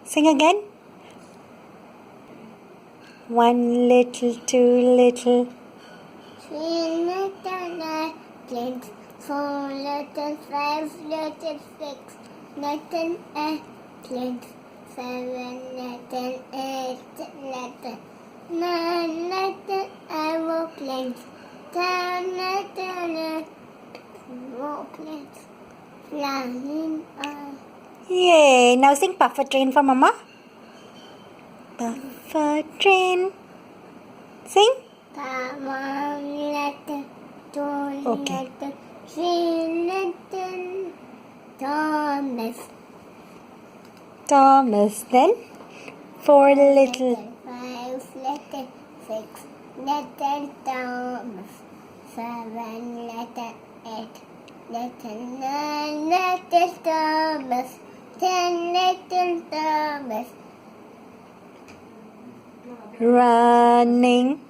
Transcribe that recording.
Sing again. One little, two little. Three little airplanes, four little, five little, six little airplanes, seven little, eight little, nine little aeroplanes, 10 little aeroplanes flying on. Yay! Now sing Puffer Train for Mama. Puffer Train. Sing. One letter, two Okay. letter, three letter, Thomas. Thomas. Then four little. Five letter, six letter, Thomas. Seven letter, eight letter, nine letter, Thomas. 10 little Thomas. Running.